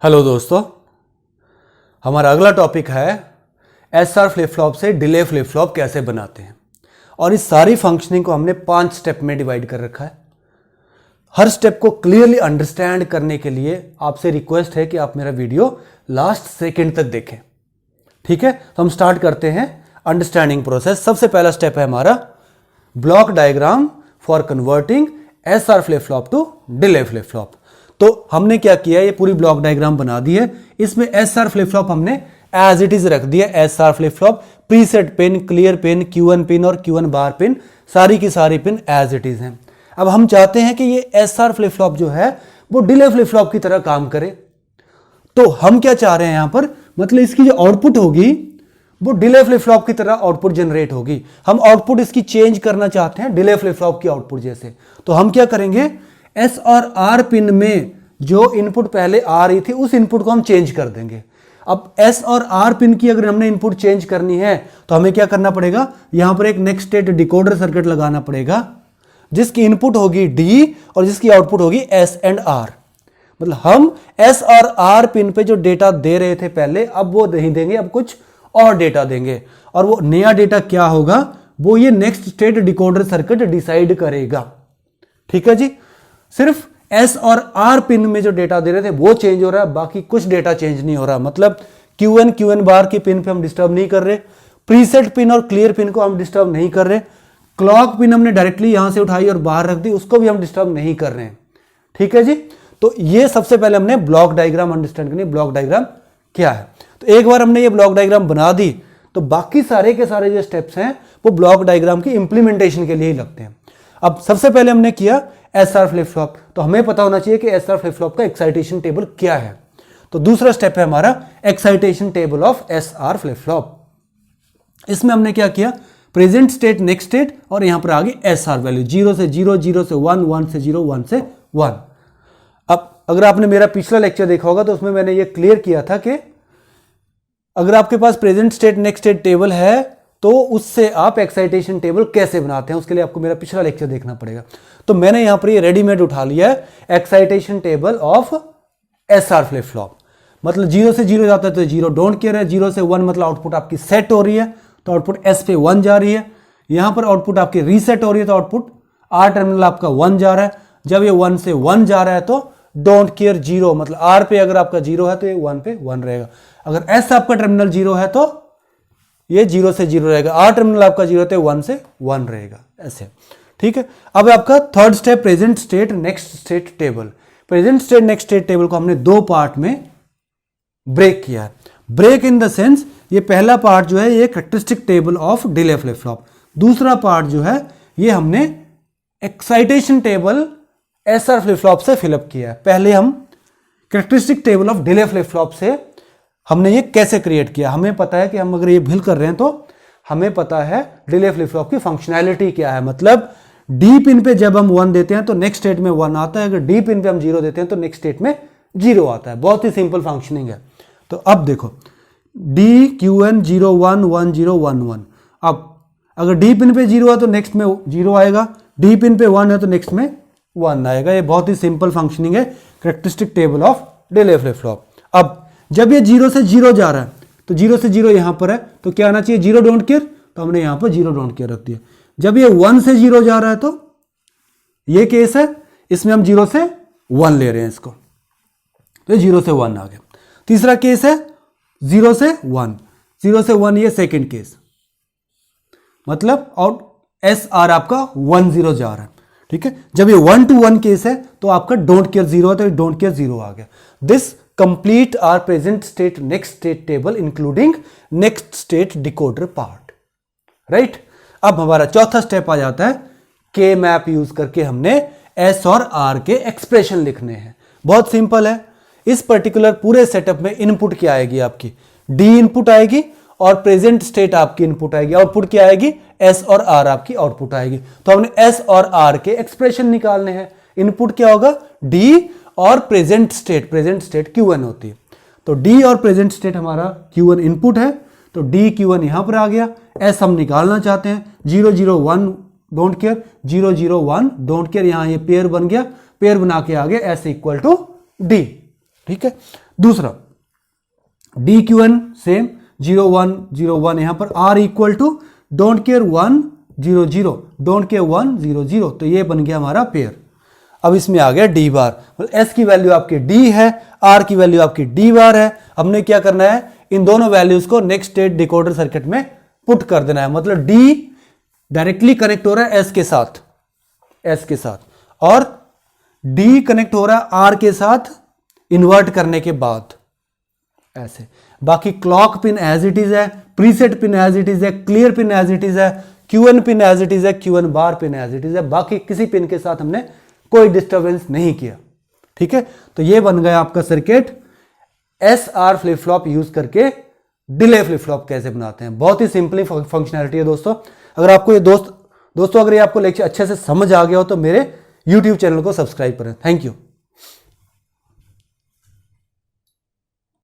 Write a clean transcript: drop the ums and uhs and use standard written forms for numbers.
Hello दोस्तों, हमारा अगला टॉपिक है एसआर फ्लिप फ्लॉप से डिले फ्लिप फ्लॉप कैसे बनाते हैं। और इस सारी फंक्शनिंग को हमने 5 स्टेप में डिवाइड कर रखा है। हर स्टेप को क्लियरली अंडरस्टैंड करने के लिए आपसे रिक्वेस्ट है कि आप मेरा वीडियो लास्ट सेकंड तक देखें। ठीक है, तो हम स्टार्ट करते हैं अंडरस्टैंडिंग प्रोसेस। सबसे पहला स्टेप है हमारा block diagram for converting SR flip flop to delay flip flop. तो हमने क्या किया, ये पूरी ब्लॉक डायग्राम बना दी है। इसमें एसआर फ्लिप फ्लॉप हमने एज इट इज रख दिया। SR flip flop preset pin, clear pin, Q1 pin और Q1 बार पिन, सारी की सारी पिन एज इट इज हैं। अब हम चाहते हैं कि ये एसआर फ्लिप फ्लॉप जो है वो डिले फ्लिप फ्लॉप की तरह काम करे। तो हम क्या चाह रहे हैं यहां पर, मतलब इसकी जो आउटपुट होगी वो डिले फ्लिप फ्लॉप की तरह आउटपुट जनरेट होगी। हम आउटपुट इसकी चेंज करना चाहते हैं डिले फ्लिप फ्लॉप की आउटपुट जैसे। तो हम क्या करेंगे, एस और आर पिन में जो इनपुट पहले आ रही थी उस इनपुट को हम चेंज कर देंगे। अब एस और आर पिन की अगर हमने इनपुट चेंज करनी है तो हमें क्या करना पड़ेगा, यहां पर एक नेक्स्ट स्टेट डिकोडर सर्किट लगाना पड़ेगा जिसकी इनपुट होगी डी और जिसकी आउटपुट होगी एस एंड आर। मतलब हम एस और आर पिन पे जो डेटा दे रहे थे पहले, अब वो नहीं देंगे, अब कुछ और डेटा देंगे। और वो नया डेटा क्या होगा, वो ये next state decoder circuit decide करेगा। ठीक है जी, सिर्फ एस और आर पिन में जो डेटा दे रहे थे वो चेंज हो रहा है, बाकी कुछ डेटा चेंज नहीं हो रहा। मतलब Q1 बार की पिन पे हम डिस्टर्ब नहीं कर रहे, प्रीसेट पिन और क्लियर पिन को हम डिस्टर्ब नहीं कर रहे, क्लॉक पिन हमने डायरेक्टली यहां से उठाई और बाहर रख दी, उसको भी हम डिस्टर्ब नहीं कर रहे हैं। ठीक है जी, तो ये सबसे पहले हमने ब्लॉक डायग्राम अंडरस्टैंड करनी। ब्लॉक डायग्राम क्या है, तो एक बार हमने ये ब्लॉक डायग्राम बना दी तो बाकी सारे के सारे जो स्टेप्स हैं वो ब्लॉक डायग्राम की इंप्लीमेंटेशन के लिए ही लगते हैं। अब सबसे पहले हमने किया एसआर फ्लिप फ्लॉप, तो हमें पता होना चाहिए कि एसआर फ्लिप फ्लॉप का एक्साइटेशन टेबल क्या है। तो दूसरा स्टेप है हमारा excitation table of SR flip flop. इसमें हमने क्या किया, प्रेजेंट स्टेट, नेक्स्ट स्टेट और यहां पर आगे एसआर वैल्यू 0 से 0, 0 से 1, 1 से 0, 1 से 1। अब अगर आपने मेरा पिछला लेक्चर देखा होगा तो उसमें मैंने ये क्लियर किया था कि अगर आपके पास present state, next state table है तो उससे आप एक्साइटेशन टेबल कैसे बनाते हैं, उसके लिए आपको मेरा पिछला लेक्चर देखना पड़ेगा। तो मैंने यहां पर ये रेडीमेड उठा लिया है excitation table of SR flip flop. मतलब 0 से 0 जाता है तो 0 डोंट केयर है, 0 से 1 मतलब आउटपुट आपकी सेट हो रही है तो आउटपुट एस पे 1 जा रही है। यहां पर आउटपुट आपकी रीसेट हो रही है तो आउटपुट आर टर्मिनल आपका 1 जा रहा है। जब ये 1 से 1 जा रहा है तो डोंट केयर 0, मतलब आर पे अगर आपका 0 है तो ये 1 पे 1 रहेगा। अगर एस आपका टर्मिनल 0 है तो ये 0 से 0 रहेगा, आर टर्मिनल आपका 0 है तो 1 से 1 रहेगा, ऐसे। ठीक है, अब आपका third step present state next state table. Present state next state table को हमने 2 पार्ट में ब्रेक किया है। ब्रेक इन द सेंस, ये पहला पार्ट जो है ये characteristic table of delay flip flop, दूसरा पार्ट जो है ये हमने excitation table SR flip flop से फिलअप किया है। पहले हम characteristic table of delay flip flop से हमने ये कैसे क्रिएट किया। हमें पता है कि हम अगर ये फिल कर रहे हैं तो हमें पता है डिले फ्लिप फ्लॉप की फंक्शनैलिटी क्या है। मतलब डी पिन पे जब हम 1 देते हैं तो नेक्स्ट स्टेट में 1 आता है, अगर डी पिन पे हम 0 देते हैं तो नेक्स्ट स्टेट में 0 आता है। बहुत ही सिंपल फंक्शनिंग है। तो अब देखो डी Q1 0 1 1 0 1 1। अब अगर डी पिन पे 0 है तो नेक्स्ट में 0 आएगा, डी पिन पे 1 है तो नेक्स्ट में 1 आएगा। ये बहुत ही सिंपल फंक्शनिंग है characteristic table of delay flip flop. अब जब ये 0 से 0 जा रहा है तो 0 से 0 यहां पर है तो क्या आना चाहिए, 0 डोंट केयर, तो हमने यहां पर 0 डोंट केयर रख दिया। जब ये 1 से 0 जा रहा है तो ये केस है, इसमें हम 0 से 1 ले रहे हैं इसको, तो 0 से 1 आ गया। तीसरा केस है 0 से 1, 0 से 1 ये सेकेंड केस, मतलब आउट एस आर आपका 1 0 जा रहा है। ठीक है, जब ये 1 to 1 केस है तो आपका डोंट केयर 0 है तो डोंट केयर 0 आ गया। This complete are present state next state table including next state decoder part, right. अब हमारा चौथा स्टेप आ जाता है के मैप यूज करके हमने एस और आर के एक्सप्रेशन लिखने हैं। बहुत सिंपल है। इस पर्टिकुलर पूरे सेटअप में इनपुट क्या आएगी, आपकी डी इनपुट आएगी और प्रेजेंट स्टेट आपकी इनपुट आएगी। आउटपुट क्या आएगी, एस और आर आपकी आउटपुट आएगी। तो हमने एस और आर के एक्सप्रेशन निकालने हैं। इनपुट क्या होगा, डी और प्रेजेंट स्टेट Q1 होती है। तो डी और प्रेजेंट स्टेट हमारा Q1 इनपुट है तो डी Q1 यहां पर आ गया। एस हम निकालना चाहते हैं, 0 0 1 डोंट केयर, 0 0 1 डोंट केयर, यहां ये पेयर बन गया, पेयर बना के आ गया एस इक्वल टू डी। ठीक है। दूसरा DQN सेम 0 1 0 1, यहां पर R equal to don't care 1 0 0, don't care 1 0 0, तो ये बन गया हमारा पेयर। अब इसमें आ गया D बार, S की वैल्यू आपकी D है, R की वैल्यू आपकी D बार है। हमने क्या करना है, इन दोनों वैल्यूज को नेक्स्ट स्टेट डिकोडर सर्किट में पुट कर देना है। मतलब D डायरेक्टली कनेक्ट हो रहा है S के साथ और D कनेक्ट हो रहा है R के साथ इन्वर्ट करने के बाद, ऐसे। बाकी clock pin as it is है, preset pin as it is है, clear pin as it is है, QN pin as it is है, QN bar pin as it is है। बाकी किसी पिन के साथ हमने कोई डिस्टरबेंस नहीं किया, ठीक है। तो ये बन गया आपका circuit. SR flip flop use करके डिले फ्लिप फ्लॉप कैसे बनाते हैं, बहुत ही सिंपली फंक्शनैलिटी है दोस्तों। अगर आपको ये दोस्तों अगर ये आपको लेक्चर अच्छे से समझ आ गया हो तो मेरे YouTube चैनल को सब्सक्राइब करें। Thank you.